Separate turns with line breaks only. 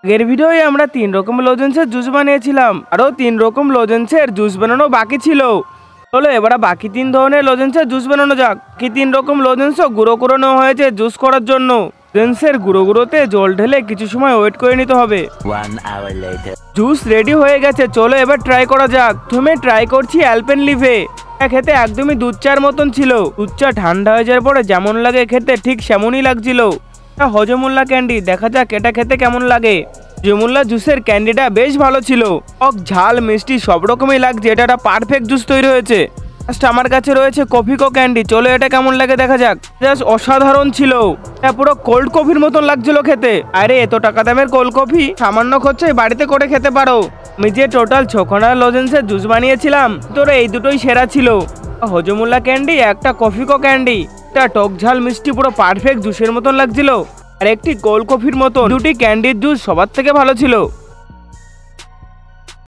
আগের ভিডিওয়ে আমরা 3 রকম লজেন্সের জুস বানিয়েছিলাম, আরও 3 রকম লজেন্সের জুস বানানো বাকি ছিল। চলো এবার বাকি 3 ধরনের লজেন্সের জুস বানানো যাক। কি 3 রকম লজেন্সও গুঁড়ো করে নেওয়া হয়েছে জুস করার জন্য। লজেন্সের গুঁড়োতে জল ঢেলে কিছু সময় ওয়েট করে নিতে হবে। জুস রেডি হয়ে গেছে, চলো এবার ট্রাই করা যাক। প্রথমে ট্রাই করছি অ্যালপেনলিবে। খেতে একদমই দুধ চার মতন ছিল। দুধ চা ঠান্ডা হয়ে যাওয়ার পরে যেমন লাগে খেতে ঠিক সেমনই লাগছিল। হজমুল্লা ক্যান্ডি, দেখা যাক এটা খেতে কেমন লাগে। হজমুল্লা জুসের ক্যান্ডিটা বেশ ভালো ছিল। ঝাল মিষ্টি সব রকমই লাগছে, এটা একটা পারফেক্ট জুস তৈরি হয়েছে। ফার্স্ট আমার কাছে রয়েছে কফিকো ক্যান্ডি, চলো এটা কেমন লাগে দেখা যাক। জাস্ট অসাধারণ ছিল, এটা পুরো কোল্ড কফির মতন লাগছিল খেতে। আরে এত টাকা দামের কোল্ড কফি সামান্য খরচায় বাড়িতে করে খেতে পারো। আমি যে টোটাল 6খানা লজেন্সের জুস বানিয়েছিলাম, তোর এই দুটোই সেরা ছিল। হজমুল্লা ক্যান্ডি, একটা কফিকো ক্যান্ডি, একটা টক ঝাল মিষ্টি পুরো পারফেক্ট জুসের মতন লাগছিল, আর একটি কোল্ড কফির মতন। দুটি ক্যান্ডির জুস সবার থেকে ভালো ছিল।